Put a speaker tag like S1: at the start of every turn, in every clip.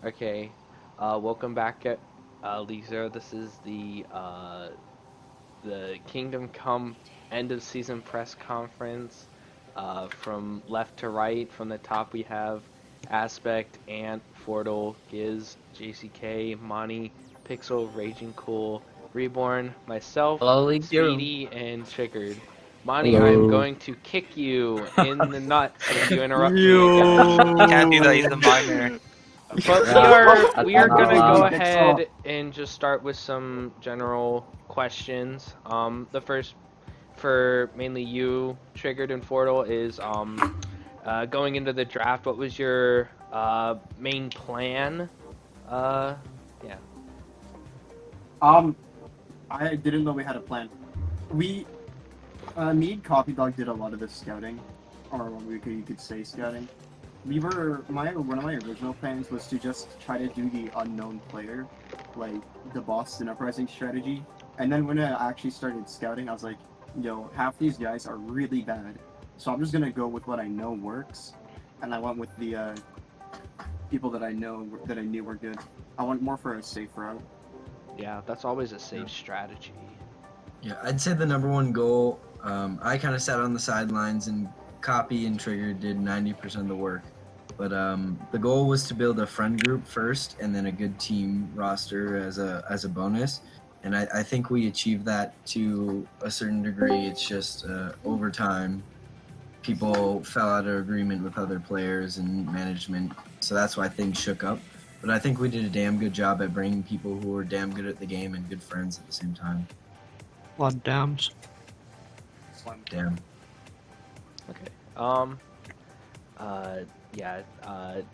S1: Okay, welcome back, Lisa. This is the Kingdom Come end of season press conference. From left to right, from the top we have Aspect, Ant, Fortle, Giz, JCK, Monty, Pixel, Raging Cool, Reborn, myself,
S2: Hello, you.
S1: Speedy, and Triggered. Monty, I am
S3: Hello.
S1: going to kick you in the nuts if you interrupt me again.
S2: You can't do that. He's a
S4: Yo.
S2: minor.
S1: But we
S2: Yeah,
S1: are
S2: that's
S1: we are
S2: not
S1: gonna
S4: Thank
S1: go
S4: you,
S2: allowed.
S4: Pixel.
S1: ahead and just start with some general questions. The first for mainly you, Triggered and Fortle, is going into the draft. What was your main plan? Uh, yeah.
S4: Um, I didn't know we had a plan. We, me and Coffee Dog did a lot of the scouting, or you could say scouting. One of my original plans was to just try to do the unknown player, like the Boston Uprising strategy. And then when I actually started scouting, I was like, yo, half these guys are really bad. So I'm just gonna go with what I know works. And I went with the people that I knew were good. I went more for a safe route.
S1: Yeah, that's always a safe strategy.
S3: Yeah, I'd say the number one goal. I kind of sat on the sidelines and Copy and Trigger did 90% of the work. But the goal was to build a friend group first, and then a good team roster as a bonus. And I think we achieved that to a certain degree. It's just over time, people fell out of agreement with other players and management, so that's why things shook up. But I think we did a damn good job at bringing people who were damn good at the game and good friends at the same time.
S5: A lot of dams.
S3: Damn.
S1: Okay. Yeah.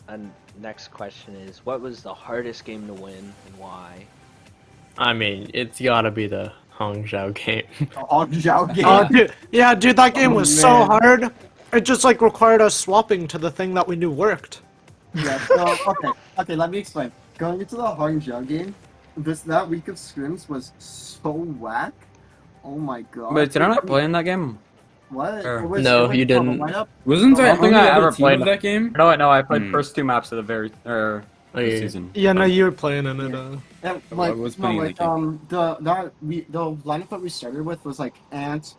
S1: And next question is, what was the hardest game to win and why?
S5: I mean, it's gotta be the Hangzhou game.
S4: Oh, Zhao game.
S5: Oh, dude, yeah, dude, that game
S4: Oh,
S5: was so
S4: man.
S5: hard. It just like required us swapping to the thing that we knew worked.
S4: Yeah, so, okay, let me explain. Going into the Hangzhou game, that week of scrims was so whack. Oh my god.
S6: Wait, did I not play in that game?
S4: What?
S6: Or-
S5: No,
S4: it was
S5: you
S4: from a
S5: didn't.
S4: lineup?
S6: Wasn't
S4: Oh,
S6: I
S4: I
S6: on
S4: don't
S6: the
S4: think
S6: other
S4: I
S6: team
S4: ever
S6: of that game?
S7: No, I played
S6: Hmm.
S7: first two maps of the very
S5: Oh,
S6: This
S5: yeah.
S6: season.
S5: Yeah, no, you were playing in it.
S4: Yeah,
S6: I
S4: like,
S6: was
S4: no,
S6: playing
S4: like,
S6: the
S4: the lineup that we started with was like Ant,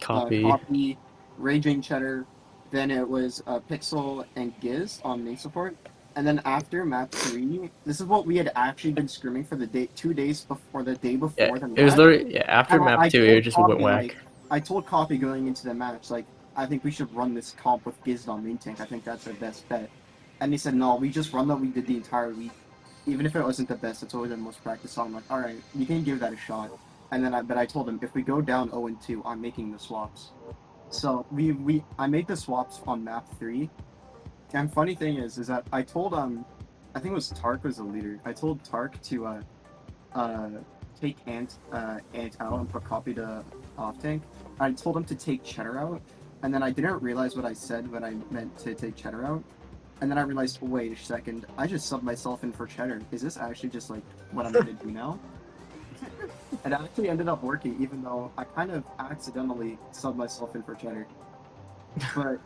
S5: Copy.
S4: Copy, Raging Cheddar, then it was Pixel and Giz on main support, and then after map 3, this is what we had actually been scrimming for the day, 2 days before, the day before
S5: Yeah,
S4: the match.
S5: it was literally after
S4: And
S5: map 2,
S4: told
S5: it just
S4: Coffee,
S5: went whack.
S4: like, I told Coffee going into the match, like, I think we should run this comp with Giz on main tank. I think that's our best bet. And he said, no, we just run what we did the entire week. Even if it wasn't the best, it's always the most practice on. I'm like, alright, you can give that a shot. And then I told him, if we go down 0-2, I'm making the swaps. So I made the swaps on map 3. And funny thing is that I told I think it was Tark was the leader. I told Tark to take Ant out and put Copy to off tank. I told him to take Cheddar out, and then I didn't realize what I said when I meant to take Cheddar out. And then I realized, wait a second, I just subbed myself in for Cheddar. Is this actually just like what I'm gonna do now? It actually ended up working, even though I kind of accidentally subbed myself in for Cheddar. But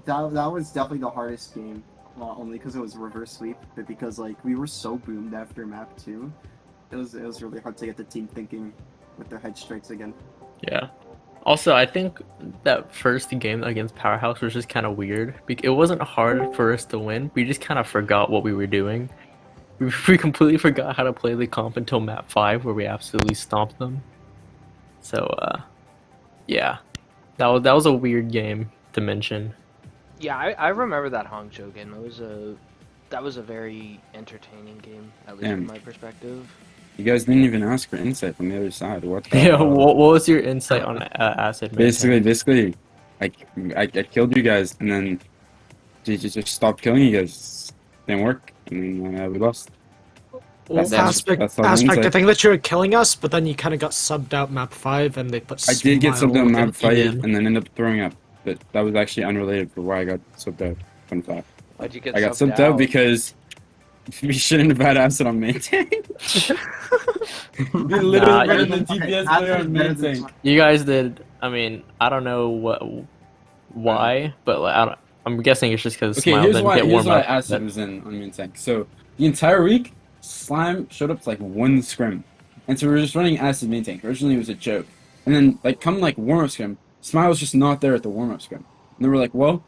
S4: that was definitely the hardest game. Not only because it was reverse sweep, but because like we were so boomed after map 2. It was really hard to get the team thinking with their head strikes again.
S5: Yeah. Also, I think that first game against Powerhouse was just kind of weird. It wasn't hard for us to win. We just kind of forgot what we were doing. We completely forgot how to play the comp until map 5, where we absolutely stomped them. So, yeah, that was a weird game to mention.
S1: Yeah, I remember that Hangzhou game. That was a very entertaining game, at least from
S6: Damn.
S1: my perspective.
S6: You guys didn't even ask for insight from the other side. What the
S5: Yeah,
S6: hell?
S5: what was your insight on Acid?
S6: Basically, I killed you guys, and then just stopped killing you guys. Didn't work, and then we lost.
S5: Well,
S6: That's all the
S5: Aspect, I
S6: insight.
S5: think that you were killing us, but then you kind of got subbed out map 5, and they put
S6: I did get subbed
S5: Smile
S6: out map
S5: and
S6: 5,
S5: Eden.
S6: and then ended up throwing up. But that was actually unrelated for why I got subbed out. Fun fact.
S1: Why'd you get
S6: I got
S1: subbed
S6: subbed out because we shouldn't have had acid on main tank. We
S5: Nah,
S6: literally
S5: you-
S6: ran the DPS player on main tank.
S5: You guys did. I mean, I don't know why, but like, I'm guessing it's just because
S6: Okay,
S5: Smile
S6: here's
S5: didn't
S6: why.
S5: get
S6: Here's
S5: warmed
S6: why
S5: up.
S6: Acid was in on main tank. So the entire week, Slime showed up to like one scrim, and so we were just running Acid main tank. Originally, it was a joke, and then like come like warm up scrim, Smile was just not there at the warm up scrim, and then we're like, well,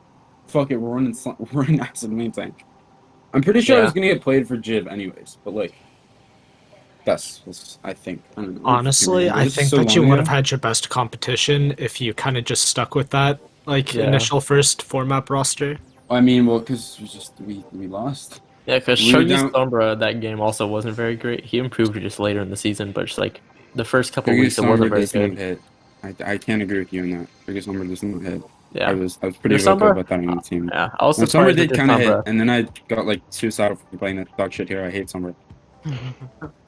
S6: fuck it, we're running Acid main tank. I'm pretty sure I was
S5: Yeah.
S6: gonna get played for Jib anyways, but like, that's I think. I don't know.
S2: Honestly, I
S6: It's
S2: think
S6: so
S2: that you
S6: long
S2: would have
S6: ago.
S2: had your best competition if you kind of just stuck with that, like,
S5: Yeah.
S2: initial first 4-map roster.
S6: I mean, well, because we lost.
S5: Yeah, because
S6: We were
S5: Shuggy's
S6: down-
S5: Sombra that game also wasn't very great. He improved just later in the season, but just like the first couple
S6: Biggest
S5: weeks, it
S6: number
S5: wasn't very
S6: does not
S5: good.
S6: hit. I can't agree with you on that. Biggest number does not hit.
S5: Yeah.
S6: I was pretty
S5: Your
S6: vocal
S5: Sombra?
S6: about that on the team.
S5: Yeah, I was
S6: Well, Summer
S5: surprised with
S6: did
S5: your
S6: kind of hit,
S5: Sombra.
S6: and then I got like suicidal for playing that dog shit hero. I hate Summer.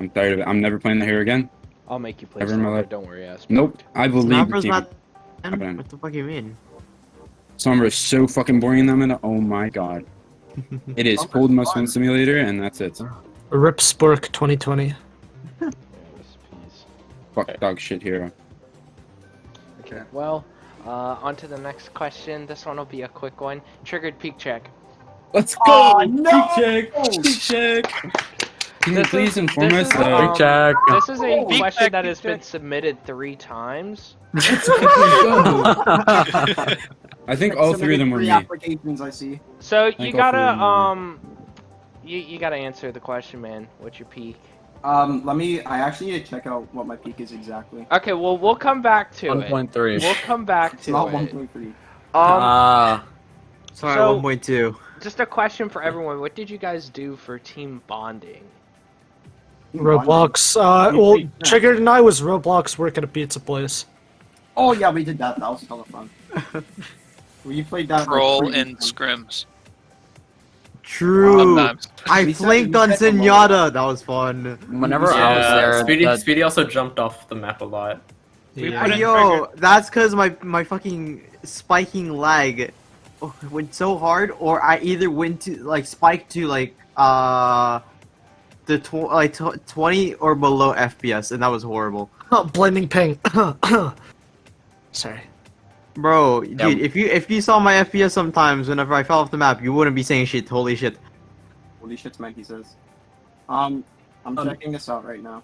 S6: I'm tired of it. I'm never playing the hero again.
S1: I'll make you play
S6: Ever in my
S1: Sombra,
S6: life.
S1: don't worry, Aspect.
S6: Nope. I believe the
S7: Snapper's
S6: team.
S7: not.
S6: Happening.
S7: What the fuck you mean?
S6: Summer is so fucking boring in that meta. Oh my god. It is
S4: Summer's
S6: cold must
S4: fun.
S6: win simulator, and that's it.
S2: Rip Spork 2020.
S1: Yes, please.
S6: Fuck dog shit hero.
S1: Okay, well, on to the next question. This one will be a quick one. Triggered peak check.
S6: Let's go!
S4: Oh, no!
S6: Peak check! Peak check! Can you
S1: This
S6: please
S1: is-
S6: inform
S1: this
S6: us?
S1: is, um,
S5: Check.
S1: This is a
S4: Peak
S1: question
S8: check,
S1: that
S8: peak
S1: has been
S8: check.
S1: submitted 3 times.
S6: Let's fucking go! I think all 3 of them were
S4: Three
S6: me.
S4: applications I see.
S1: So you
S6: think all 3 of them
S1: gotta
S6: were me.
S1: you gotta answer the question, man. What's your peak?
S4: I actually need to check out what my peak is exactly.
S1: Okay, well we'll come back to it.
S5: 1.3.
S1: We'll come back
S4: It's
S1: to
S4: not
S1: it.
S4: 1.3.
S7: Ah. Sorry,
S1: so-
S7: 1.2.
S1: Just a question for everyone. What did you guys do for team bonding?
S2: Roblox.
S4: We
S2: Well,
S4: played Crash.
S2: Triggered and I was Roblox working at a pizza place.
S4: Oh yeah, we did that. That was a ton of fun. We played that. like,
S8: Troll
S4: 3
S8: and
S4: weeks ago.
S8: scrims.
S7: True.
S8: Sometimes.
S7: I
S4: We said-
S7: flanked
S4: we
S7: on
S4: said the
S7: Zenyatta. That was fun.
S9: Whenever I was
S5: Yeah,
S9: there,
S5: Speedy,
S9: that-
S5: Speedy also jumped off the map a lot.
S8: We
S2: Yeah.
S8: put in
S7: Yo, that's cause my fucking spiking lag went so hard, or I either went to like spiked to like the 20 or below FPS, and that was horrible.
S2: Oh, blinding ping. Sorry.
S7: Bro, dude, if you saw my FPS sometimes whenever I fell off the map, you wouldn't be saying shit. Holy shit.
S4: Holy shit, man, he says. I'm checking this out right now.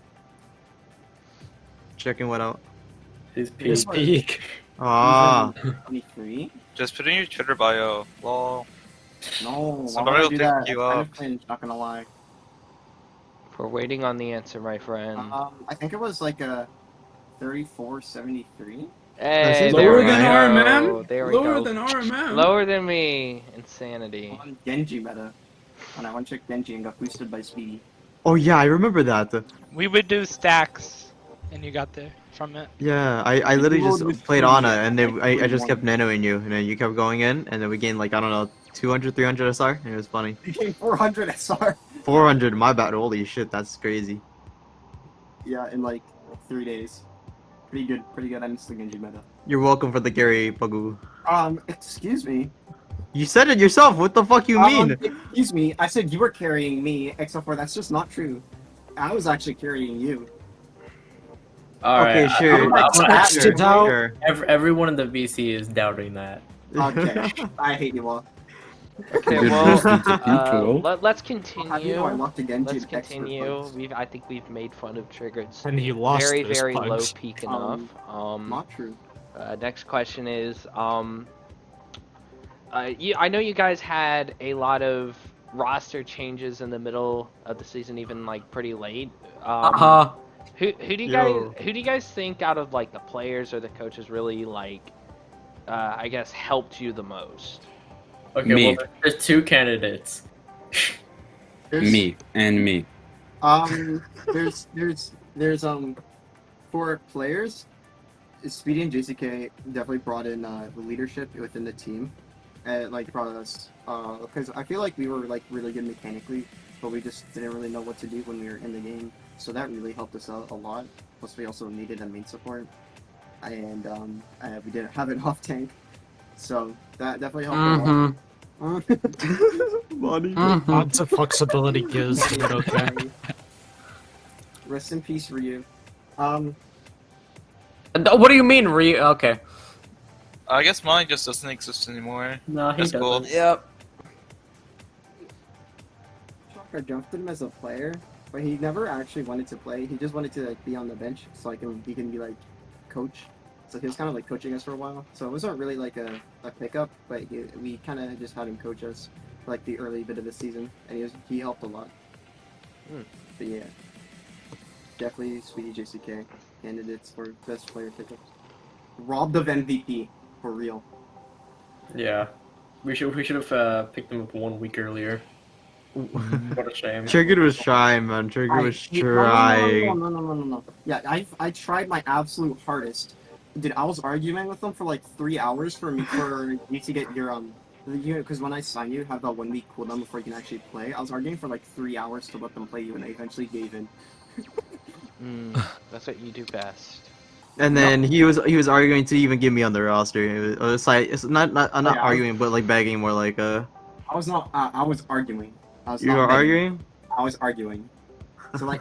S7: Checking what out.
S5: His
S2: His
S5: peak.
S2: peak.
S7: Ah.
S4: 23?
S8: Just put in your Twitter bio. Lol.
S4: No, why
S8: Somebody
S4: would I
S8: will
S4: do
S8: pick
S4: that?
S8: you
S4: I kind
S8: up.
S4: of cringe, not gonna lie.
S1: We're waiting on the answer, my friend.
S4: I think it was like a 3473.
S1: Hey,
S7: Lower
S1: there we
S6: than
S1: go.
S6: RMM?
S1: There we
S6: Lower
S1: go.
S6: than RMM?
S1: Lower than me. Insanity.
S4: On Genji meta. And I one-checked Genji and got boosted by Speedy.
S7: Oh yeah, I remember that.
S8: We would do stacks, and you got there from it.
S7: Yeah, I literally
S4: Rolled
S7: just
S4: with
S7: played
S4: 40,
S7: Ana, and then I just
S4: 41.
S7: kept nanoing you, and then you kept going in, and then we gained like, I don't know, 200, 300 SR, and it was funny.
S4: You gained 400 SR.
S7: 400, my bad, holy shit, that's crazy.
S4: Yeah, in like 3 days. Pretty good, I missed the Genji meta.
S7: You're welcome for the Gary Pagu.
S4: Excuse me.
S7: You said it yourself, what the fuck you mean?
S4: Excuse me, I said you were carrying me, except for that's just not true. I was actually carrying you.
S7: Okay,
S5: Alright,
S7: sure.
S2: Texted
S7: Sure,
S2: out.
S7: sure.
S5: everyone in the VC is doubting that.
S4: Okay, I hate you all.
S1: Okay,
S6: Good
S1: well,
S6: boosted to people.
S1: let's
S4: How do you
S1: continue.
S4: know I locked the Genji
S1: Let's
S4: in expert
S1: continue.
S4: points?
S1: I think we've made fun of Triggered's
S2: And he lost
S1: very,
S2: those
S1: very low
S2: pugs.
S1: peak enough.
S4: Not true.
S1: Next question is, I know you guys had a lot of roster changes in the middle of the season, even like pretty late. Who do you guys think out of like the players or the coaches really like, I guess helped you the most?
S5: Okay,
S6: Me.
S5: well, there's 2 candidates.
S4: There's,
S6: Me and me.
S4: There's for players, Speedy and JCK definitely brought in the leadership within the team, and like brought us because I feel like we were like really good mechanically, but we just didn't really know what to do when we were in the game. So that really helped us out a lot. Plus, we also needed a main support, and we didn't have an off tank, so that definitely helped a lot.
S7: Money.
S2: Lots of flexibility gives, but okay.
S4: Rest in peace, Ryu.
S5: What do you mean, Okay.
S9: I guess mine just doesn't exist anymore.
S5: No, he
S9: That's cool.
S5: doesn't.
S10: Yep.
S4: I drafted him as a player, but he never actually wanted to play. He just wanted to like be on the bench, so like he can be like coach. So he was kind of like coaching us for a while. So it wasn't really like a pickup, but we kind of just had him coach us for like the early bit of the season, and he helped a lot. But yeah, definitely Sweetie JCK candidates for best player pickups. Robbed of MVP for real.
S5: Yeah. We should have picked him up 1 week earlier. What a shame.
S7: Triggered was trying, man. Triggered was trying.
S4: No. Yeah, I tried my absolute hardest. Dude, I was arguing with them for like 3 hours for you to get your because when I sign you, have that 1 week cooldown before you can actually play. I was arguing for like 3 hours to let them play you, and I eventually gave in.
S1: That's what you do best.
S7: And then he was arguing to even get me on the roster. It was like it's not I'm not
S4: Yeah,
S7: arguing, but like begging more like
S4: I was not. I was arguing. I was
S7: you
S4: not
S7: were
S4: begging.
S7: arguing.
S4: I was arguing. To let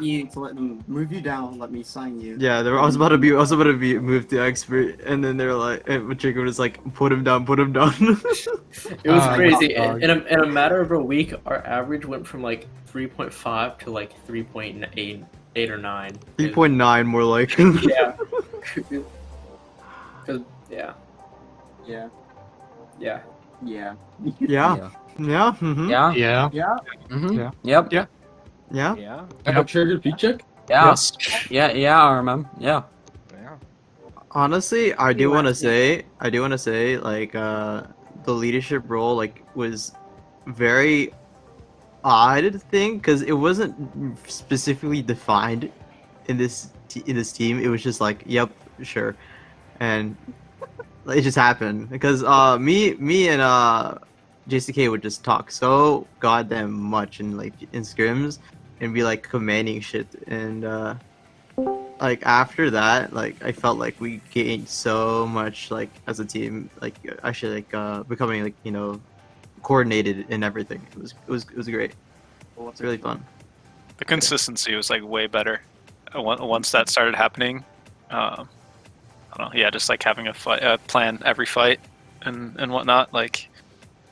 S4: them move you down, let me sign you.
S7: Yeah, I was about to be moved to expert, and then they're like, and Trigger was like, put him down.
S5: It was crazy.
S7: God.
S5: In a matter of a week, our average went from like 3.5 to like 3.8 or 9.
S7: 3.9 more like.
S5: Yeah. Cause
S4: Yeah.
S5: yeah.
S4: Yeah.
S7: Yeah.
S10: Yeah.
S7: Yeah. Mm-hmm.
S10: Yeah.
S2: Yeah.
S4: Yeah.
S10: Mm-hmm.
S2: Yeah.
S10: Yep.
S2: Yeah.
S7: Yeah.
S1: Yeah.
S6: Epic triggered peak check?
S10: Yeah.
S2: Yes.
S10: Yeah, I remember. Yeah.
S1: Yeah.
S7: Honestly, I do want to say, like, the leadership role, like, was very odd thing, because it wasn't specifically defined in this team. It was just like, yep, sure, and it just happened because me and JCK would just talk so goddamn much in scrims and be like commanding shit, and like after that, like I felt like we gained so much like as a team, like actually like becoming like coordinated in everything. It was great. It's really fun.
S9: The consistency was like way better once that started happening. I don't know. Yeah, just like having a plan every fight and whatnot. Like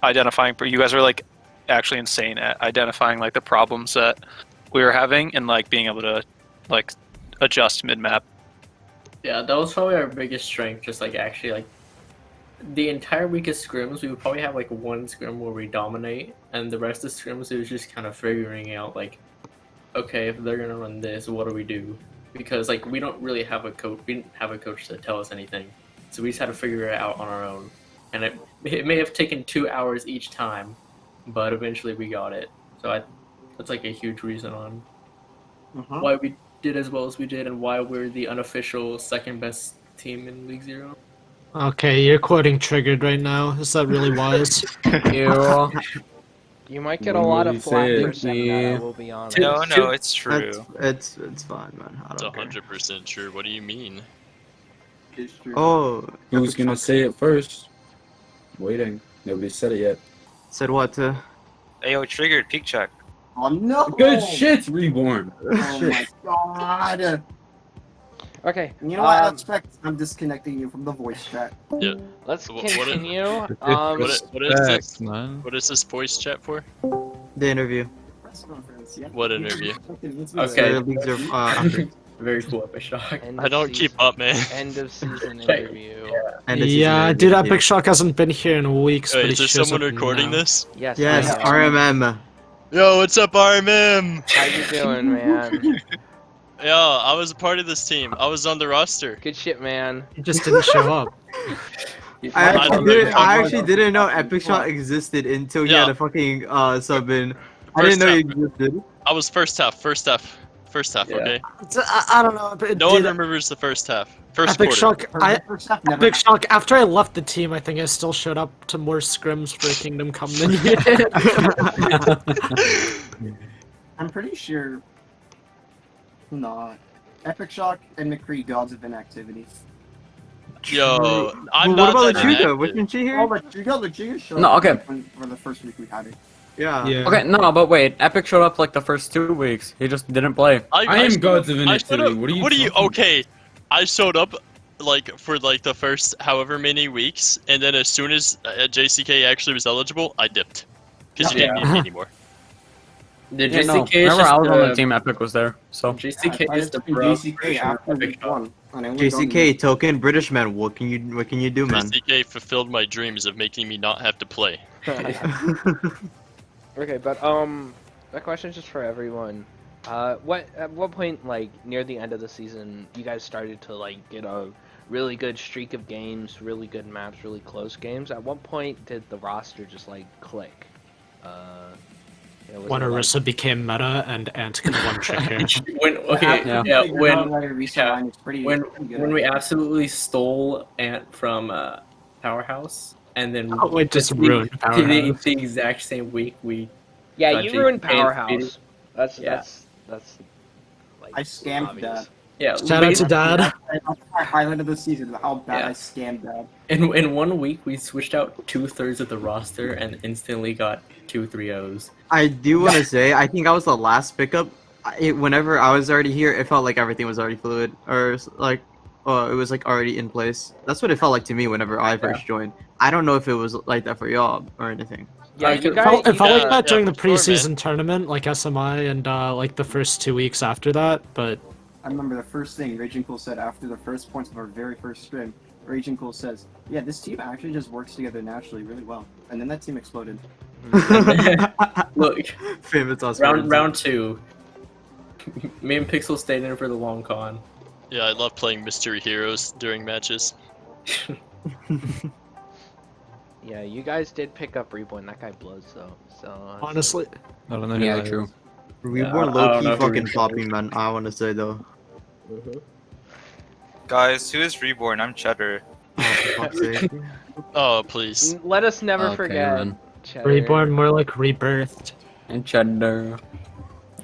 S9: identifying. You guys were like actually insane at identifying like the problems that we were having and like being able to like adjust mid map.
S5: Yeah, that was probably our biggest strength. Just like actually like the entire week of scrims, we would probably have like one scrim where we dominate, and the rest of scrims it was just kind of figuring out like, okay, if they're gonna run this, what do we do? Because like we don't really have a coach. We didn't have a coach to tell us anything, so we just had to figure it out on our own. And it may have taken 2 hours each time, but eventually we got it. So that's like a huge reason on why we did as well as we did, and why we're the unofficial second best team in League Zero.
S2: Okay, you're quoting Triggered right now. Is that really wise?
S10: Ew.
S1: You might get a
S6: When
S1: lot
S6: will
S1: of
S6: you
S1: flack
S6: say
S1: for
S6: it?
S1: saying that, I will be honest.
S9: No, it's true.
S7: It's fine, man. I
S11: It's
S7: don't care.
S11: 100% true. What do you mean?
S4: It's true.
S7: Oh,
S6: Who's gonna say it first? Waiting. Nobody said it yet.
S7: said what to?
S9: Ayo, triggered peak check.
S4: Oh no!
S6: Good shit, Reborn.
S4: Oh my god!
S1: Okay.
S4: You know what? I'm disconnecting you from the voice chat.
S1: Let's
S11: What-
S1: continue.
S11: What is this?
S10: man.
S11: What is this voice chat for?
S7: The interview.
S4: Press conference, yeah.
S11: What interview?
S5: Okay.
S7: The leagues are, after.
S5: Very cool, Epic Shock.
S1: End
S11: I
S1: of
S11: don't keep up, man.
S1: End of season
S5: Okay.
S1: interview.
S7: And it's
S2: Yeah,
S7: season
S2: dude,
S7: interview.
S2: Epic Shock hasn't been here in weeks.
S11: Wait,
S2: but
S11: is
S2: he
S11: there
S2: shows
S11: someone
S2: up
S11: recording
S2: now.
S11: this?
S1: Yes.
S7: Yes,
S1: I am.
S7: RMM.
S11: Yo, what's up, RMM?
S1: How you doing, man?
S11: Yo, I was a part of this team. I was on the roster.
S1: Good shit, man.
S2: He just didn't show up.
S7: I actually didn't know Epic Shot existed until he
S11: Yeah.
S7: had a fucking sub in. I didn't know he existed.
S11: I was first half,
S5: Yeah.
S11: okay?
S2: I don't know. But
S11: No one
S2: dude,
S11: remembers the first half. First
S2: Epic
S11: quarter.
S2: Shock. Epic Shock. After I left the team, I think I still showed up to more scrims for Kingdom Come than you did.
S4: I'm pretty sure. Not. Epic Shock and McCree gods of inactivity.
S11: Yo, I'm
S7: Well,
S11: not
S7: what about
S11: that
S7: Luchuga?
S11: inactive.
S7: Wasn't she
S4: Oh,
S7: here?
S4: but Giga showed
S10: No,
S4: up
S10: okay.
S4: for the first week we had it.
S7: Yeah.
S2: Yeah.
S10: Okay, no, but wait. Epic showed up like the first 2 weeks. He just didn't play.
S6: I am
S11: showed
S6: gods
S11: up-
S6: of
S11: I showed
S6: inactivity.
S11: up-
S6: What are you
S11: What are you?
S6: talking
S11: Okay, I showed up like for like the first however many weeks, and then as soon as JCK actually was eligible, I dipped because he didn't need me anymore.
S10: The
S5: Yeah, no,
S10: JCK is
S5: whenever I was on the
S10: just
S5: team, Epic was there. So
S4: JCK
S5: JCK is the
S4: took
S5: pro
S4: JCK
S5: version of
S4: after
S5: Epic
S4: week
S5: Shop.
S4: 1. And I only got
S7: JCK token British man. What can you do, man?
S11: JCK fulfilled my dreams of making me not have to play.
S1: Okay, but that question is just for everyone. At what point, like near the end of the season, you guys started to like get a really good streak of games, really good maps, really close games? At what point did the roster just like click? Was
S2: When
S1: it, like-
S2: Orisa became meta and Ant could one trick her.
S5: When we absolutely stole Ant from Powerhouse, and then
S2: Oh, wait, just
S5: the-
S2: ruined
S5: the,
S2: Powerhouse.
S5: the exact same week we
S1: Yeah,
S5: got
S1: you
S5: JCK
S1: ruined
S5: defeated.
S1: Powerhouse. That's like
S4: I scammed
S1: obvious.
S4: that.
S5: Yeah,
S2: Shout out to Dad.
S4: That's my highlight of the season, how bad
S5: Yeah.
S4: I scammed that.
S5: In 1 week, we switched out 2/3 of the roster and instantly got 2 3-0s.
S7: I do want to say, I think I was the last pickup. Whenever I was already here, it felt like everything was already fluid, or like, it was like already in place. That's what it felt like to me whenever I first joined. I don't know if it was like that for y'all or anything.
S1: Yeah,
S5: Like,
S1: you
S5: it
S1: guys.
S2: It felt like
S11: Yeah,
S2: that during the
S11: for sure, man.
S2: preseason tournament, like SMI, and like the first 2 weeks after that. But
S4: I remember the first thing Raging Cool said after the first points of our very first stream. Raging Cool says, "Yeah, this team actually just works together naturally really well." And then that team exploded.
S5: Look,
S7: Famous us.
S5: round 2. Me and Pixel stayed in for the long con.
S11: Yeah, I love playing mystery heroes during matches.
S1: Yeah, you guys did pick up Reborn. That guy blows though. So
S2: honestly,
S12: I don't know. who
S10: Yeah,
S12: that
S10: true.
S12: is.
S7: Reborn
S5: I
S7: low
S5: don't
S7: key
S5: know if
S7: fucking
S5: we-
S7: popping, man. I want to say though.
S13: Guys, who is Reborn? I'm Cheddar.
S7: Oh, for fuck's sake.
S11: Oh please.
S1: Let us never
S10: Okay,
S1: forget.
S10: then.
S1: Cheddar.
S2: reborn more like rebirthed.
S10: And Cheddar.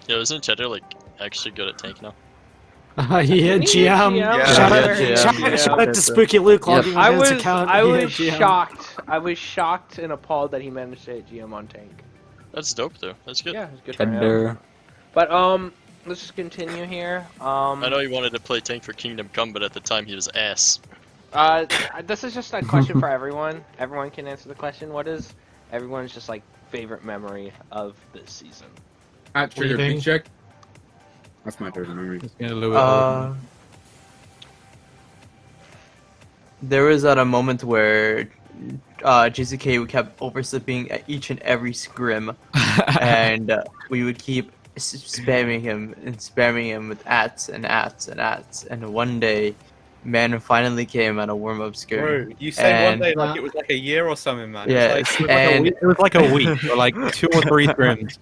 S11: Yo, isn't Cheddar like actually good at tank now?
S2: Yeah,
S1: Didn't he
S2: GM.
S1: GM?
S2: Shout out,
S10: Yeah, GM.
S2: shout out to Spooky Luke logging
S1: I
S2: on his
S1: was
S2: account.
S1: I
S2: Yeah,
S1: was
S2: GM.
S1: shocked. I was shocked and appalled that he managed to hit GM on tank.
S11: That's dope though. That's good.
S1: Yeah, it was good for him.
S10: Cheddar.
S1: But let's just continue here.
S11: I know he wanted to play tank for Kingdom Come, but at the time he was ass.
S1: This is just a question for everyone. Everyone can answer the question. What is everyone's just like favorite memory of this season?
S6: At
S2: do you
S6: Trigger
S2: think?
S6: Peak Check. That's my favorite memory.
S12: Just gonna lure it over.
S7: There was at a moment where JCK kept overslipping at each and every scrim, and we would keep spamming him with ats and ats and ats. And one day, man finally came at a warm-up scrim.
S12: Bro, you say one
S7: And-
S12: day like it was like a year or something, man.
S7: Yeah,
S12: It was like,
S7: and-
S12: it was like a week, or like 2 or 3 scrims.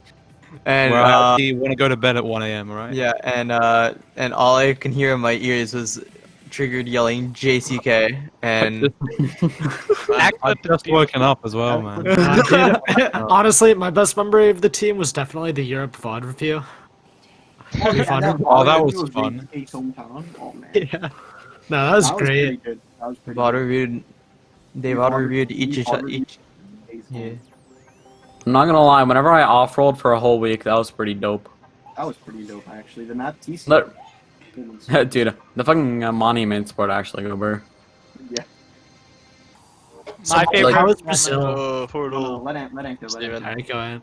S7: And
S12: Where I actually want to go to bed at 1 a.m. Alright.
S7: yeah, and all I can hear in my ears was Triggered yelling JCK, and
S12: I've just woken up as well, man.
S2: Dude, honestly, my best memory of the team was definitely the Europe VOD review. Pretty fun.
S12: Oh, that was fun.
S4: Oh man.
S2: Yeah. No, that was
S4: pretty
S2: great.
S4: good. That was pretty
S7: VOD
S4: good.
S7: reviewed. They VOD reviewed each. Yeah.
S10: I'm not gonna lie, whenever I off-rolled for a whole week, that was pretty dope.
S4: That was pretty dope actually. The map TC.
S10: Look. Dude, the fucking monument sport actually, Uber.
S4: Yeah.
S8: My favorite
S2: How was
S8: moment-
S2: Brazil?
S4: Let Ant go.
S11: Steven.
S2: Alright, go ahead.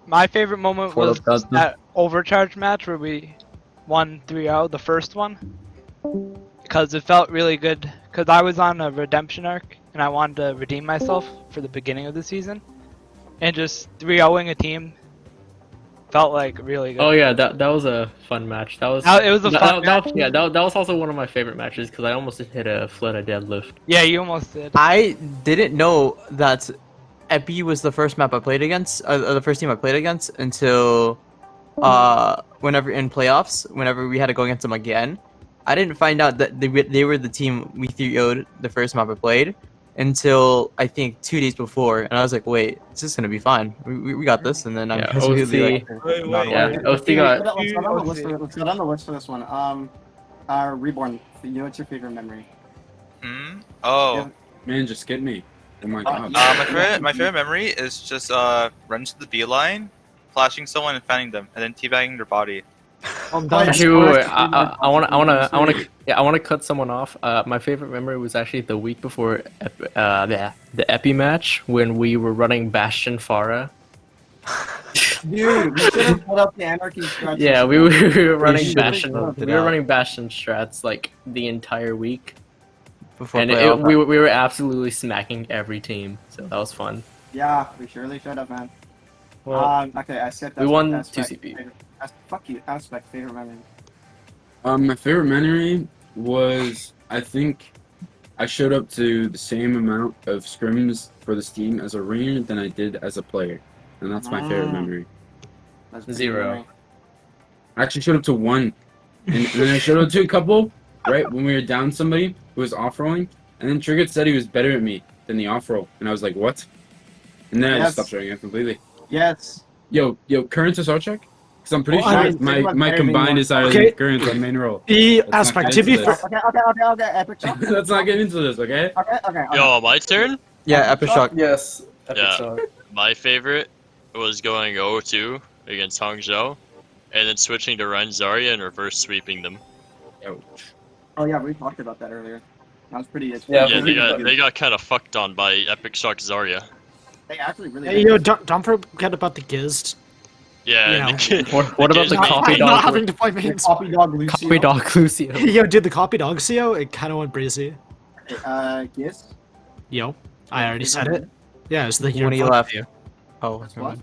S8: My favorite moment
S10: For
S8: was
S10: the president.
S8: that overcharge match where we won 3-0, the first one. Because it felt really good. Because I was on a redemption arc and I wanted to redeem myself for the beginning of the season. And just 3-0ing a team felt like really good.
S5: Oh yeah, that was a fun match. That was
S8: It was a fun match.
S5: Yeah, that was also one of my favorite matches because I almost hit a Fleta deadlift.
S8: Yeah, you almost did.
S7: I didn't know that Epi was the first map I played against, the first team I played against until whenever in playoffs, whenever we had to go against them again. I didn't find out that they were the team we 3-0'd the first map I played until I think 2 days before, and I was like, wait, this is gonna be fine. We got this, and then I'm
S5: Yeah,
S7: just really
S5: OC.
S7: like,
S5: Yeah, OC got.
S4: Let's get on the list for this one. Reborn. You know what's your favorite memory?
S13: Oh.
S6: Man, just get me. Oh my god.
S13: My favorite memory is just running to the beeline, flashing someone and fanning them, and then teabagging their body.
S2: I'm done.
S5: Actually, wait, I want to cut someone off. My favorite memory was actually the week before the Epi match when we were running Bastion Pharah.
S4: Dude, we should have pulled up the Anarchy strats.
S5: Yeah, we were running
S12: should've
S5: Bastion.
S12: smoked it
S5: We were
S12: out.
S5: running Bastion strats like the entire week,
S10: Before
S5: and
S10: playoff.
S5: we were absolutely smacking every team. So that was fun.
S4: Yeah, we surely should have, man.
S5: Well,
S4: Okay, I skipped
S5: we won
S4: Aspect.
S5: 2CP.
S4: Fuck you, Aspect, favorite memory.
S6: My favorite memory was, I think I showed up to the same amount of scrims for this team as a ringer than I did as a player. And that's my favorite memory.
S4: That's a good
S5: 0.
S4: memory.
S6: I actually showed up to 1. And then I showed up to a couple, right, when we were down somebody who was off-rolling. And then Trigger said he was better at me than the off-roll. And I was like, what? And then I just stopped showing up completely.
S4: Yes.
S6: Yo, current SR check? Because I'm pretty
S2: Well,
S6: sure
S2: I mean,
S6: my combined is higher
S2: Okay.
S6: than current on main roll.
S2: The
S6: Let's not
S2: Aspect,
S6: get
S2: to be
S6: into
S2: fair,
S6: this.
S4: Okay, Epic Shock.
S6: Let's not get into this, okay?
S4: Okay.
S11: Yo, my turn?
S10: Yeah, Epic Shock.
S5: Yes.
S11: Yeah. My favorite was going 0-2 against Hangzhou, and then switching to Rein Zarya and reverse sweeping them.
S4: Oh yeah, we talked about that earlier. That was pretty.
S5: Yeah,
S11: Yeah, they got kind of fucked on by Epic Shock Zarya.
S4: They actually really.
S2: Hey, yo, don't forget about the Giz.
S11: Yeah.
S2: You know.
S11: and the-
S5: What about the
S11: Giz-
S5: copy
S2: Not
S5: dog?
S2: having to play mains.
S4: Copy Dog Lucio.
S5: Copy dog Lucio.
S2: Yo, dude, the copy dog CO, it kind of went breezy.
S4: Giz.
S2: Yo, I already said it. Yeah, it was the
S10: When he
S2: Europe
S10: left.
S2: review.
S10: Oh,
S4: What?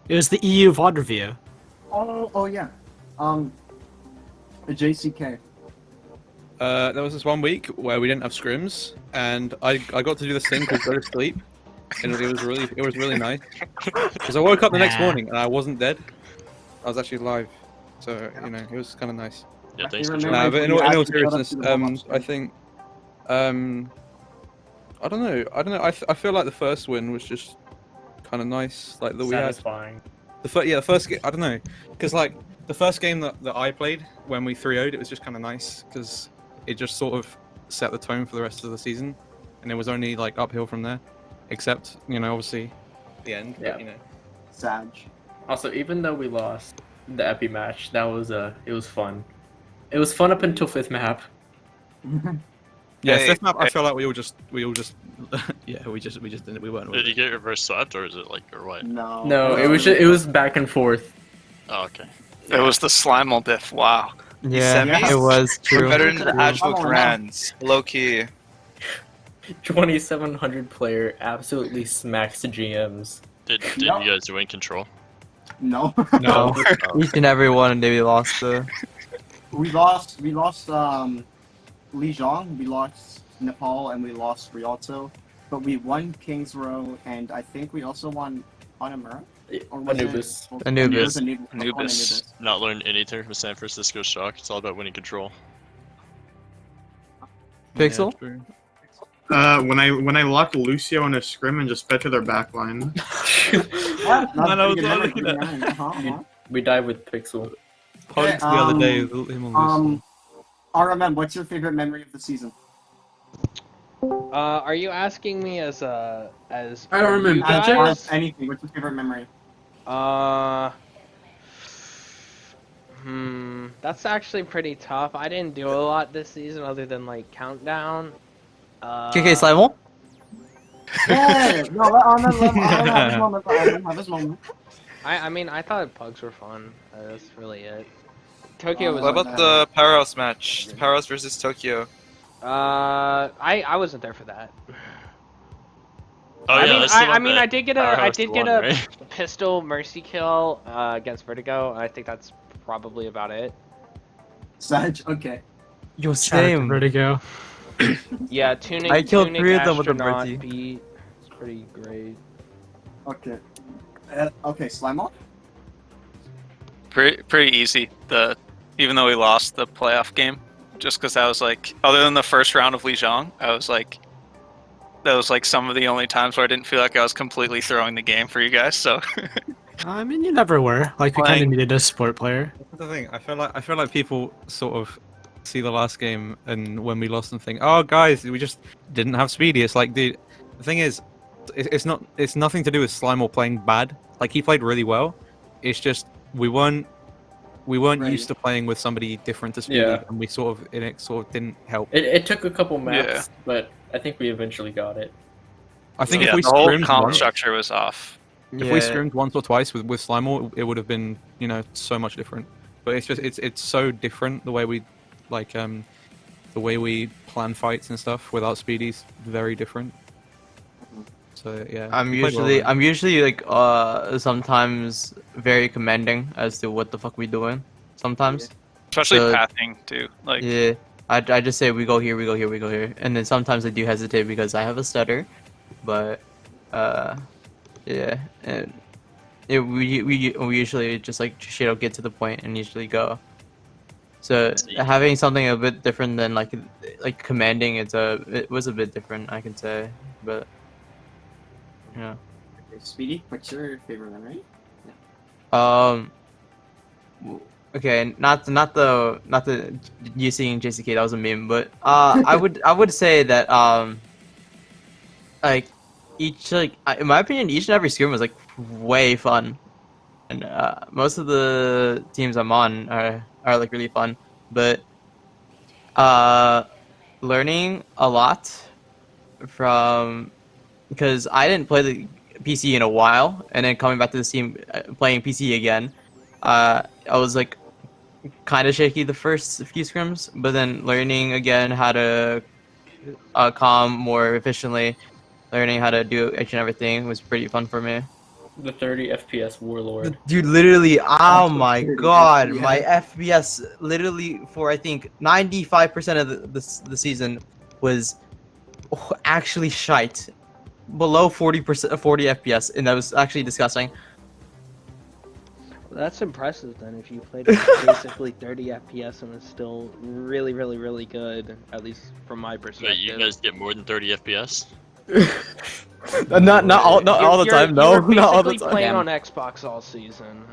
S2: It was the EU VOD review.
S4: Oh yeah. The JCK.
S12: There was this one week where we didn't have scrims, and I got to do this thing called go to sleep, and it was really nice. Because I woke up the next
S2: Nah.
S12: morning and I wasn't dead. I was actually alive, so you know it was kind of nice.
S11: Yeah, thanks for
S4: Remember
S12: Nah,
S11: joining.
S12: but in
S4: when you
S12: all
S4: actually showed up
S12: seriousness,
S4: to the warm-up
S12: I think, I don't know. I feel like the first win was just kind of nice, like that we had.
S5: Satisfying.
S12: The first game, I don't know, because like the first game that I played when we 3-0'd, it was just kind of nice because it just sort of set the tone for the rest of the season, and it was only like uphill from there, except you know obviously the end.
S5: Yeah.
S12: But, you know.
S4: Sag.
S5: Also, even though we lost the Epi match, it was fun. It was fun up until 5th map.
S12: Yeah,
S13: Hey,
S12: fifth map. I
S13: hey.
S12: feel like we all just yeah we just didn't we weren't.
S11: Did you get reverse swept, or is it like, or what?
S4: No.
S5: No, it was back and forth.
S11: Oh, okay.
S9: It was the Slimal diff. Wow.
S10: Yeah,
S13: Semis?
S10: it was
S13: We're
S10: true.
S13: better than the
S10: True.
S13: actual
S4: Oh, no.
S13: grands. Low key.
S5: 2700 player absolutely smacks the GMs.
S11: Did
S4: No.
S11: you guys win control?
S4: No.
S10: No, each and every one, and we lost the.
S4: we lost. Lijiang. We lost Nepal, and we lost Rialto. But we won Kings Row, and I think we also won Hanamura. Or was
S5: Anubis.
S4: it-
S10: Anubis.
S4: It was Anubis.
S9: Anubis.
S11: Not learned anything from San Francisco Shock. It's all about winning control.
S10: Pixel?
S12: Yeah, true.
S14: When I locked Lucio in a scrim and sped to their backline.
S4: Yeah,
S12: Man, I was
S4: pretty good
S12: looking
S4: memory,
S12: at-
S4: pretty good memory.
S5: We died with Pixel.
S12: Hugs the other day with him on
S4: RMM, what's your favorite memory of the season?
S1: Are you asking me as
S6: I don't remember.
S1: you
S6: Can
S1: guys?
S6: check?
S4: Anything. What's your favorite memory?
S1: That's actually pretty tough. I didn't do a lot this season other than like countdown.
S10: KK Slimal?
S4: Yeah, no, let have this moment.
S1: I mean, I thought pugs were fun. That's really it. Tokyo was.
S13: What about the Powerhouse match? Powerhouse versus Tokyo.
S1: I wasn't there for that.
S11: Oh
S1: I
S11: yeah,
S1: mean,
S11: that's the
S1: I
S11: one
S1: mean,
S11: that
S1: I did get a
S11: Powerhouse won, right?
S1: pistol mercy kill against Vertigo. I think that's probably about it.
S4: Sag, okay.
S10: Yo,
S2: Shout out to
S10: same.
S2: Vertigo.
S1: Yeah, tuning.
S10: I killed
S1: Tunic
S10: 3 of them with a
S1: Astronaut
S10: mercy.
S1: beat. It's pretty great.
S4: Okay. Okay, slime off?
S9: Pretty easy. Even though we lost the playoff game, just because I was like, other than the first round of Lijiang, I was like, that was like some of the only times where I didn't feel like I was completely throwing the game for you guys. So
S2: I mean, you never were. Like, we kind of needed a support player.
S12: That's the thing. I feel like people sort of see the last game and when we lost and think, oh guys, we just didn't have Speedy. It's like, dude, the thing is, it's nothing to do with Slimal playing bad. Like he played really well. It's just we weren't we weren't
S4: Right.
S12: used to playing with somebody different to Speedy,
S5: Yeah.
S12: and it sort of didn't help.
S5: It took a couple maps,
S9: Yeah.
S5: but I think we eventually got it.
S12: I think
S9: yeah,
S12: if we
S9: the whole
S12: scrimmed
S9: comp
S12: once,
S9: structure was off.
S12: if we scrimmed once or twice with Slimer, it would have been so much different. But it's so different the way we the way we plan fights and stuff without Speedy's very different. So yeah,
S7: I'm
S12: we played well, man.
S7: usually like sometimes very commanding as to what the fuck we doing. Sometimes.
S9: Especially
S7: So-
S9: pathing too. Like
S7: Yeah. I just say we go here, we go here, we go here, and then sometimes I do hesitate because I have a stutter, but yeah, and we usually just like straight up get to the point and usually go. So having something a bit different than like commanding, it was a bit different, I can say, but yeah.
S4: Speedy, what's your favorite one, right?
S7: Okay, not the you seeing JCK, that was a meme, but I would say that like each in my opinion each and every scrim was like way fun, and most of the teams I'm on are like really fun, but learning a lot from, because I didn't play the PC in a while, and then coming back to the team playing PC again, I was like kind of shaky the first few scrims, but then learning again how to calm more efficiently, learning how to do each and everything was pretty fun for me.
S5: The 30 FPS warlord.
S7: Dude, literally, oh my
S4: 30
S7: god,
S4: FPS.
S7: my FPS literally for I think 95% of the season was actually shite, below 40%, 40 FPS, and that was actually disgusting.
S1: That's impressive then. If you played at basically 30 FPS and it's still really, really, really good, at least from my perspective.
S11: Wait, you guys get more than 30 FPS?
S7: Not all the time, no,
S1: You're
S7: not all the
S1: basically
S7: time.
S1: playing on Xbox all season.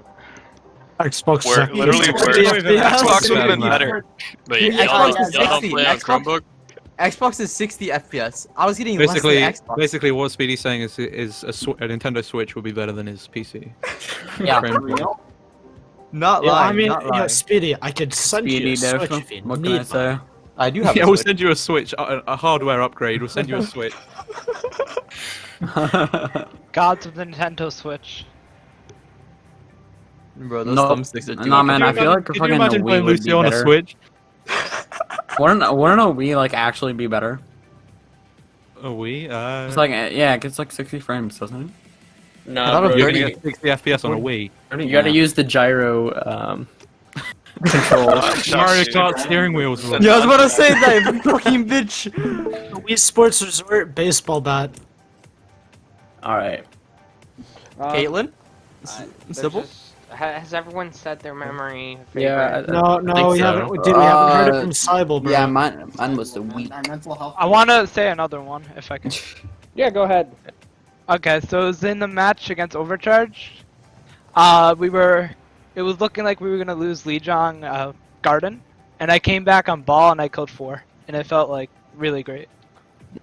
S2: Xbox
S9: We're
S2: sucks.
S9: literally Xbox would have been better.
S11: Wait,
S7: Yeah,
S11: y'all
S7: Xbox is
S11: don't
S7: 60.
S11: play on
S7: Xbox-
S11: Chromebook?
S7: Xbox is 60 FPS. I was getting
S12: Basically,
S7: less than Xbox.
S12: basically, what Speedy's saying is a Nintendo Switch will be better than his PC.
S10: Yeah.
S7: Not
S2: Yeah,
S7: lying.
S2: I mean,
S7: not
S2: yeah,
S7: lying.
S2: Speedy, I could send you a Switch if you
S10: What can I
S2: need
S10: say?
S2: one.
S7: I do have
S12: Yeah,
S7: a
S12: we'll
S7: Switch.
S12: send you a Switch, a hardware upgrade. We'll send you a Switch.
S8: Gods of the Nintendo Switch.
S7: Bro, those
S10: No,
S7: thumbsticks are too
S10: nah, man. I
S12: Could you
S10: feel like
S12: Could you
S10: fucking
S12: imagine
S10: Wii
S12: playing
S10: would be
S12: Lucio on a
S10: better.
S12: Switch?
S10: Wouldn't a Wii like actually be better?
S12: A Wii?
S10: It's like yeah, it gets like 60 frames, doesn't it?
S7: I
S5: Nah,
S7: thought
S5: bro,
S7: it
S12: You're
S7: was
S5: you,
S12: gonna get 60 FPS on a Wii.
S5: you gotta use the gyro controls.
S12: Mario Kart steering wheels. Will.
S7: Yeah, I was about to say that, you fucking bitch.
S2: Wii Sports Resort baseball bat.
S5: Alright.
S7: Caitlin?
S1: There's
S7: Simple?
S1: Has everyone said their memory
S5: Yeah,
S1: favorite?
S2: No,
S5: think
S2: no, we
S5: so.
S2: haven't. Dude, we haven't heard it from Cybel, bro.
S10: Yeah, mine was the weak.
S4: My mental health.
S8: I want to say another one, if I can.
S1: Yeah, go ahead.
S8: Okay, so it was in the match against Overcharge. It was looking like we were gonna lose Lijiang Garden, and I came back on ball and I killed 4, and it felt like really great.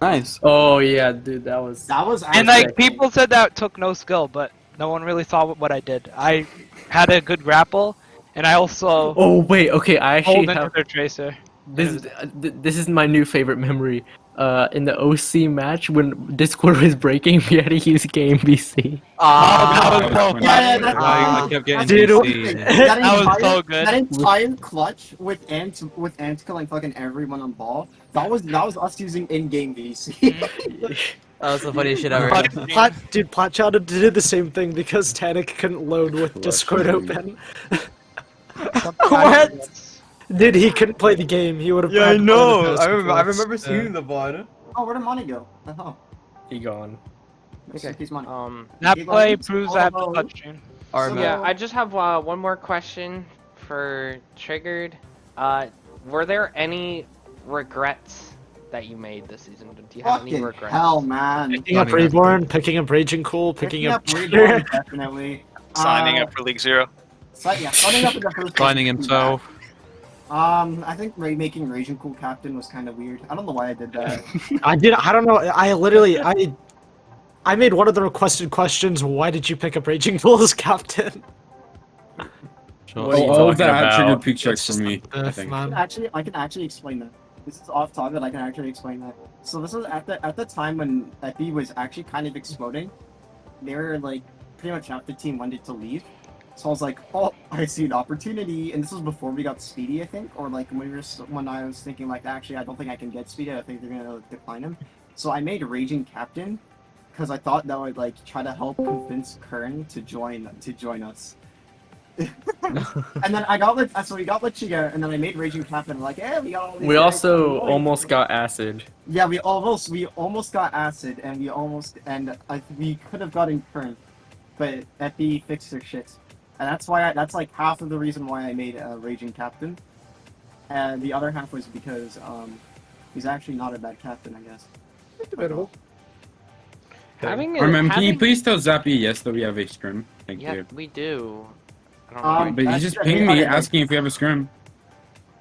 S10: Nice.
S5: Oh yeah, dude, that was.
S4: That was
S8: And
S4: actually-
S8: like people said that took no skill, but no one really saw what I did. I had a good grapple, and I also
S5: Oh wait, okay, I actually
S8: pulled
S5: have
S8: into their tracer.
S5: this is my new favorite memory. In the OC match when Discord was breaking, we had to use Game BC.
S8: That was so
S4: Yeah,
S8: fun.
S12: I kept getting
S2: Dude,
S12: PC.
S8: That was so good.
S4: That entire clutch with Ant killing fucking everyone on ball. That was us using in-game VC.
S7: That was the funniest shit ever.
S2: Dude, Platchowder did the same thing because Tanic couldn't load with Discord open.
S7: What?
S2: Dude, he couldn't play the game. He would have.
S7: Yeah, I
S2: had
S7: know.
S2: one of the
S7: I
S2: best
S7: remember
S2: scores.
S7: seeing the VOD.
S4: Oh, where'd money go? Oh,
S5: He gone.
S4: okay. He's money.
S8: That
S4: He
S8: play
S4: goes,
S8: proves
S4: oh,
S8: I have
S4: oh.
S8: the touchscreen.
S7: Alright, man.
S1: Yeah, I just have one more question for Triggered. Were there any regrets that you made this season? Do you have any
S4: Fucking
S1: regrets?
S4: hell, man.
S2: Picking up Reborn, picking up Raging Cool, picking up.
S4: Reborn, definitely.
S9: Signing up for League Zero.
S4: Signing up in the first.
S12: Signing himself.
S4: I think making Raging Cool captain was kind of weird. I don't know why I did that.
S2: I don't know. I made one of the requested questions. Why did you pick up Raging Cool as captain?
S12: shots.
S5: What are you
S6: All of
S5: talking
S6: that triggered
S5: about?
S6: peak checks for me. I think.
S4: I can actually explain that. This is off topic. I can actually explain that. So this was at the time when Epi was actually kind of exploding. They were like pretty much half the team wanted to leave. So I was like, oh, I see an opportunity, and this was before we got Speedy, I think, or like when I was thinking like, actually, I don't think I can get Speedy. I think they're gonna decline him. So I made Raging Captain, because I thought that would like try to help convince Kern to join us. And then we got Lechiga, and then I made Raging Captain. Like, hey, we got all these.
S5: We
S4: guys
S5: also
S4: join.
S5: almost got acid.
S4: Yeah, we almost got acid, and we could have gotten Kern, but Epi fixed their shit. And that's like half of the reason why I made Raging Captain. And the other half was because he's actually not a bad captain, I guess.
S1: Debatable.
S6: Can you please tell Zappy yes that we have a scrim? Thank
S1: Yeah,
S6: you.
S1: we do. I don't know.
S6: But you just pinged me asking if we have a scrim.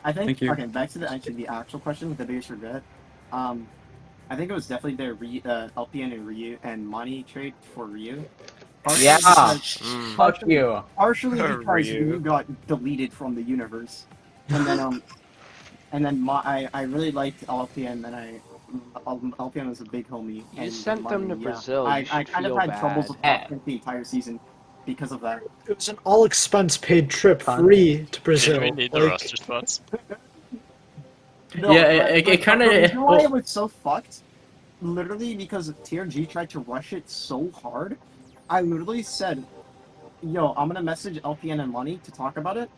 S4: I think.
S6: Thank you.
S4: Okay, back to the actual question with the biggest regret. I think it was definitely the LPN and Ryu and Money trade for Ryu.
S10: Yeah. Fuck you.
S4: Partially because
S10: Ryu.
S4: Ryu got deleted from the universe, and then I really liked LPN, and LPN was a big homie.
S1: You sent them to Brazil.
S4: I
S1: You
S4: kind
S1: should
S4: of
S1: feel
S4: had troubles
S1: bad.
S4: with the entire season because of that.
S2: It was an all expense paid trip, free to Brazil.
S11: We need the
S2: Like,
S11: roster spots.
S4: No,
S5: Yeah,
S4: but
S5: it kind of.
S4: You know why it was so fucked? Literally because TRG tried to rush it so hard. I literally said, "Yo, I'm gonna message LPN and Money to talk about it,"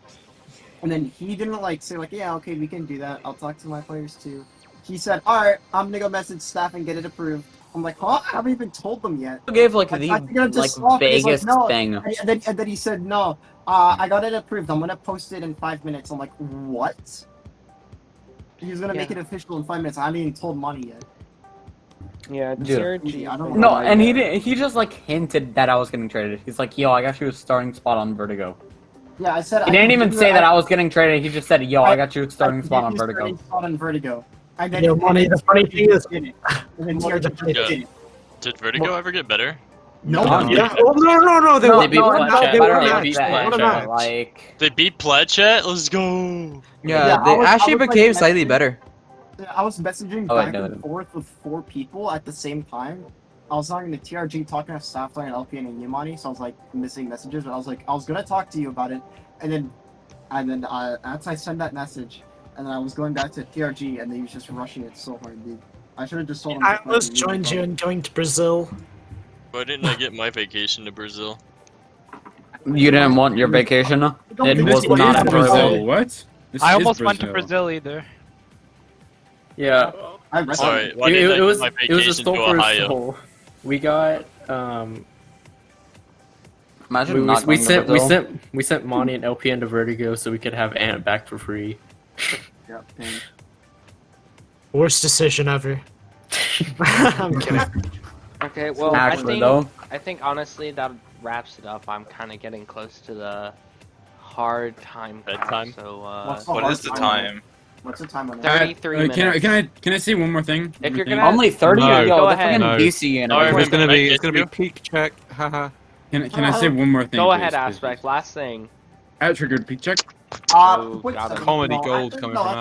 S4: and then he didn't like say like, "Yeah, okay, we can do that. I'll talk to my players too." He said, "All right, I'm gonna go message staff and get it approved." I'm like, "Huh? I haven't even told them yet."
S10: You gave like
S4: I
S10: the
S4: think I'm just off, and he's
S10: vaguest
S4: like, "No."
S10: thing.
S4: And then he said, "No, I got it approved. I'm gonna post it in 5 minutes." I'm like, "What?" He was gonna make it official in 5 minutes. I haven't even told Money yet.
S1: Yeah,
S10: Dude.
S4: I don't
S10: No,
S4: know.
S10: and he just like hinted that I was getting traded. He's like, yo, I got you a starting spot on Vertigo.
S4: Yeah, I said.
S10: He didn't even say that I was getting traded. He just said, yo, I got you a starting spot on Vertigo.
S4: Starting spot on Vertigo. And then
S2: Yo, Money, the funny thing is,
S4: did it. And then TRG
S11: Yeah.
S4: did it.
S11: Did Vertigo ever get better?
S4: No.
S2: yeah. Oh, no, they
S10: No,
S2: were
S10: they beat
S2: no,
S10: Fletchet.
S2: they were
S10: They
S2: matched.
S10: beat
S2: They were
S10: Fletchet,
S2: matched.
S10: like...
S11: They beat Pledchet? Let's go!
S15: Yeah,
S4: I
S15: they
S4: was
S15: actually
S4: like
S15: became slightly
S4: messaging-
S15: better.
S4: I was messaging
S10: Oh,
S4: back
S10: no.
S4: and forth with 4 people at the same time. I was talking to TRG, talking to staff, talking to LPN and Yamani, so I was like missing messages. But I was like, I was gonna talk to you about it, and then after I sent that message, and then I was going back to TRG, and he was just rushing it so hard, dude. I should have just told him.
S2: I almost joined you in going to Brazil.
S11: Why didn't I get my vacation to Brazil?
S10: You didn't want your vacation? It was
S6: This
S10: not
S6: is
S10: a
S6: Brazil.
S10: Brazil.
S6: What? This
S8: I
S6: is
S8: almost went to
S6: Brazil.
S8: Brazil either.
S5: Yeah.
S11: Sorry, why
S5: It,
S11: didn't I
S5: it
S11: get
S5: was
S11: my
S5: it was a
S11: vacation
S5: stole
S11: to
S5: for a
S11: Ohio?
S5: stole. We got
S10: Imagine not
S5: we
S10: going to
S5: sent
S10: Brazil.
S5: we sent Monty and LPN to Vertigo so we could have Ant back for free.
S4: Yeah, dang.
S2: Worst decision ever. I'm kidding.
S1: Okay, well,
S10: Actually, though.
S1: I think honestly that wraps it up. I'm kind of getting close to the hard time.
S11: Bedtime?
S1: So,
S4: What's the
S13: What
S4: hard
S13: is the
S4: time?
S13: time?
S4: What's the time on that?
S1: 33 minutes.
S6: Can I say one more thing?
S1: If you're
S6: One
S1: gonna-
S10: Only 30?
S12: No.
S10: Yo,
S1: Go
S10: they're
S1: ahead.
S10: fucking
S12: No.
S10: DC and
S11: Sorry,
S12: It's
S10: everything.
S12: gonna
S11: Can I
S12: be
S11: get
S12: it's gonna be
S11: you?
S12: peak check. Haha.
S6: thing. Can I say one more thing?
S1: Go
S6: please,
S1: ahead,
S6: please,
S1: Aspect.
S6: please?
S1: Last thing.
S6: At triggered peak check.
S1: Oh,
S4: Wait,
S1: got it.
S12: Comedy
S4: no,
S12: gold
S4: I-
S12: coming
S4: no,
S12: from
S4: I-
S12: us.